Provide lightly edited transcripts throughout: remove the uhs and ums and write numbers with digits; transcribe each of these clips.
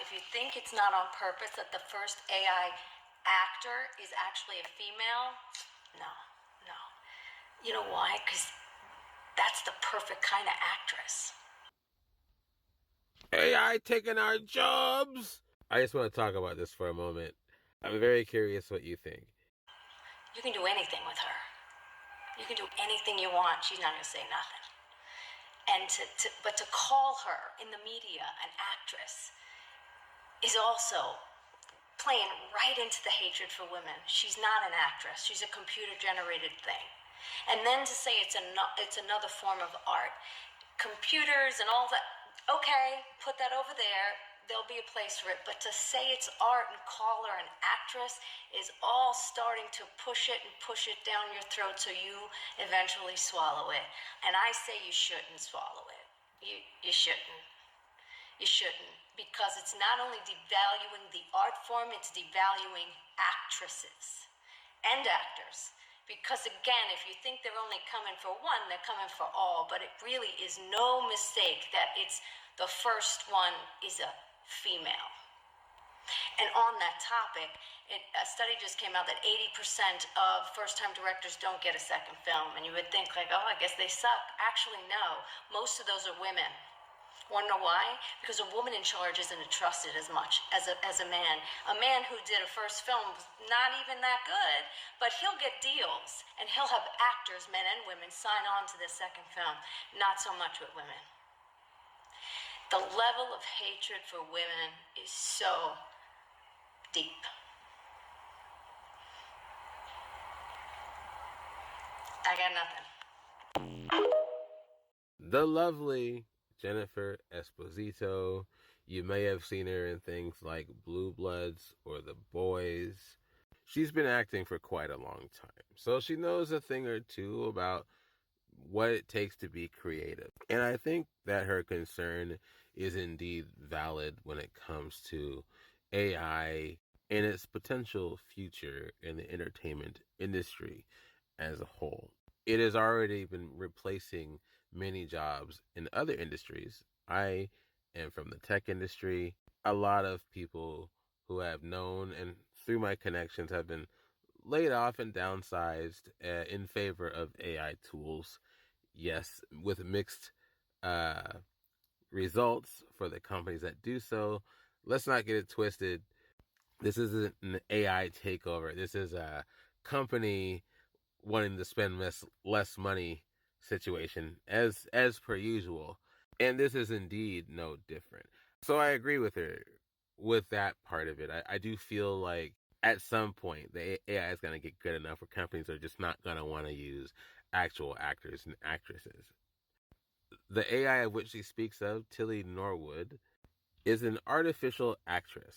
if you think it's not on purpose that the first AI actor is actually a female, no. You know why? Because that's the perfect kind of actress. AI taking our jobs. I just want to talk about this for a moment. I'm very curious what you think. You can do anything with her. You can do anything you want. She's not going to say nothing. And but to call her in the media an actress is also playing right into the hatred for women. She's not an actress. She's a computer-generated thing. And then to say it's another form of art. Computers and all that, okay, put that over there. There'll be a place for it. But to say it's art and call her an actress is all starting to push it down your throat so you eventually swallow it. And I say you shouldn't swallow it. You shouldn't. You shouldn't. Because it's not only devaluing the art form, it's devaluing actresses and actors. Because again, if you think they're only coming for one, they're coming for all. But it really is no mistake that it's the first one is a female. And on that topic, a study just came out that 80% of first-time directors don't get a second film. And you would think like, oh, I guess they suck. Actually, no. Most of those are women. Want to know why? Because a woman in charge isn't trusted as much as a man. A man who did a first film was not even that good, but he'll get deals, and he'll have actors, men and women, sign on to the second film. Not so much with women. The level of hatred for women is so deep. I got nothing. The lovely Jennifer ESPOSITO. You may have seen her in things like Blue Bloods or The Boys. She's been acting for quite a long time, so she knows a thing or two about what it takes to be creative. And I think that her concern is indeed valid when it comes to AI and its potential future in the entertainment industry as a whole. It has already been replacing many jobs in other industries. I am from the tech industry. A lot of people who have known and through my connections have been laid off and downsized in favor of AI tools. Yes, with mixed results for the companies that do so. Let's not get it twisted. This isn't an AI takeover. This is a company wanting to spend less money situation as per usual. And this is indeed no different. So I agree with her with that part of it. I do feel like at some point the AI is going to get good enough where companies are just not going to want to use actual actors and actresses. The AI of which she speaks of, Tilly Norwood, is an artificial actress.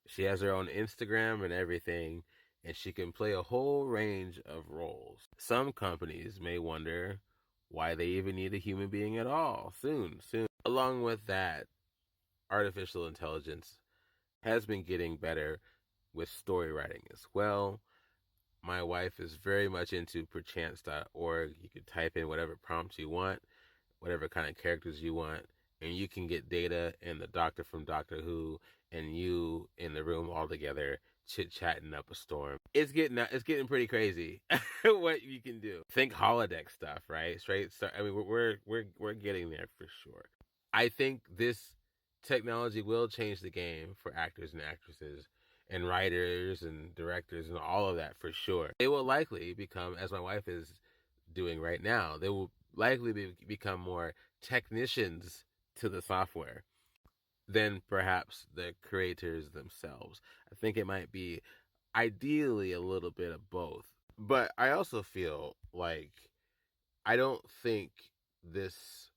She has her own Instagram and everything, and she can play a whole range of roles. Some companies may wonder why they even need a human being at all soon. Along with that, artificial intelligence has been getting better with story writing as well. My wife is very much into perchance.org. You can type in whatever prompts you want, whatever kind of characters you want, and you can get Data and the Doctor from Doctor Who and you in the room all together chit-chatting up a storm. It's getting pretty crazy what you can do. Think holodeck stuff, right? I mean, we're getting there for sure. I think this technology will change the game for actors and actresses and writers and directors and all of that for sure. They will likely become, as my wife is doing right now, they will likely become more technicians to the software than perhaps the creators themselves. I think it might be ideally a little bit of both. But I also feel like I don't think this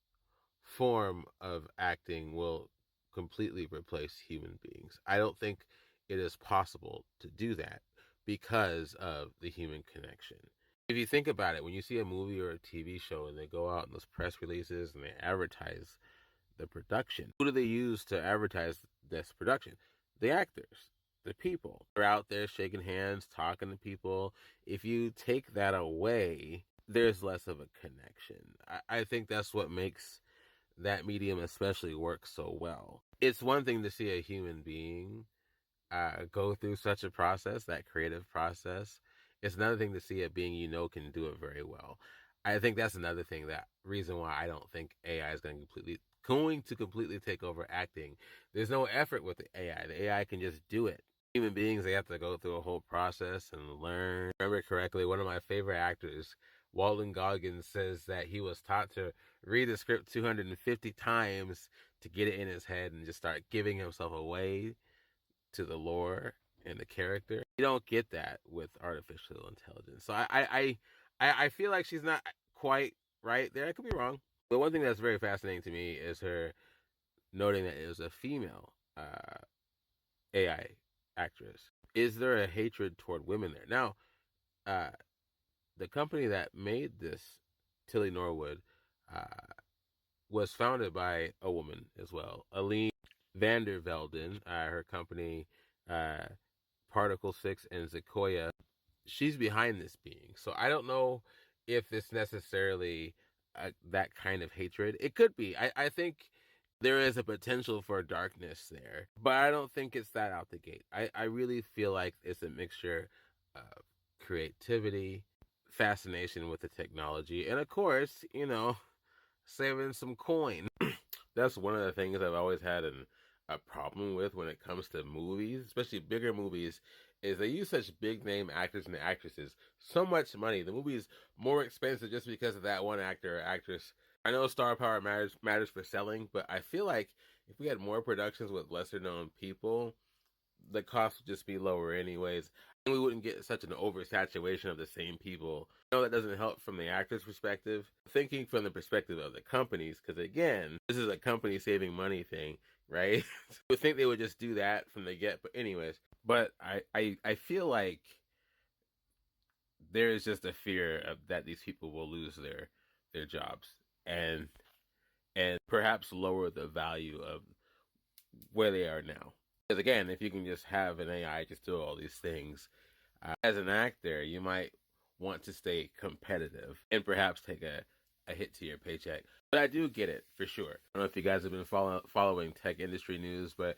form of acting will completely replace human beings. I don't think it is possible to do that because of the human connection. If you think about it, when you see a movie or a TV show and they go out in those press releases and they advertise the production, who do they use to advertise this production? The actors, the people. They're out there shaking hands, talking to people. If you take that away, there's less of a connection. I think that's what makes that medium especially work so well. It's one thing to see a human being go through such a process, that creative process. It's another thing to see a being can do it very well. I think that's another thing, that reason why I don't think AI is going to completely take over acting. There's no effort with the AI. The AI can just do it. Human beings, they have to go through a whole process and learn. Remember correctly, one of my favorite actors, Walton Goggins, says that he was taught to read the script 250 times to get it in his head and just start giving himself away to the lore and the character. You don't get that with artificial intelligence. So I feel like she's not quite right there. I could be wrong. But one thing that's very fascinating to me is her noting that it was a female AI actress. Is there a hatred toward women there? Now, uh, the company that made this, Tilly Norwood, uh, was founded by a woman as well, Aline Vandervelden. Her company, uh, Particle 6 and Sequoia, she's behind this being. So I don't know if it's necessarily that kind of hatred. It could be. I think there is a potential for darkness there, but I don't think it's that out the gate. I really feel like it's a mixture of creativity, fascination with the technology, and of course, saving some coin. That's one of the things I've always had a problem with when it comes to movies, especially bigger movies, is they use such big name actors and actresses, so much money. The movie is more expensive just because of that one actor or actress. I know star power matters for selling, but I feel like if we had more productions with lesser known people, the cost would just be lower anyways. And we wouldn't get such an oversaturation of the same people. That doesn't help from the actor's perspective. Thinking from the perspective of the companies, because again, this is a company saving money thing, right? You would think they would just do that from the get, but anyways. But I feel like there is just a fear of that these people will lose their jobs and perhaps lower the value of where they are now. Because again, if you can just have an AI just do all these things, as an actor, you might want to stay competitive and perhaps take a hit to your paycheck. But I do get it for sure. I don't know if you guys have been following tech industry news, but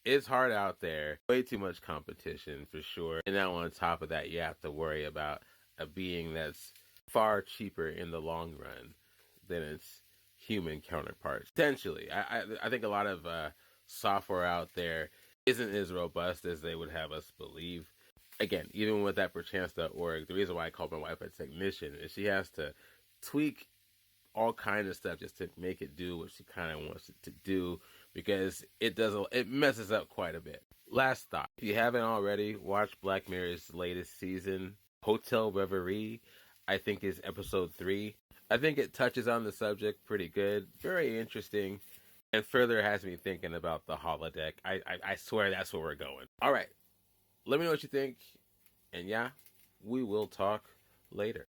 it's hard out there. Way too much competition for sure. And now on top of that, you have to worry about a being that's far cheaper in the long run than its human counterparts. Potentially, I think a lot of software out there isn't as robust as they would have us believe. Again, even with that perchance.org, the reason why I call my wife a technician is she has to tweak all kinds of stuff just to make it do what she kind of wants it to do, because it messes up quite a bit. Last thought, if you haven't already, watch Black Mirror's latest season, Hotel Reverie, I think is episode 3. I think it touches on the subject pretty good, very interesting, and further has me thinking about the holodeck. I swear that's where we're going. All right, let me know what you think, and yeah, we will talk later.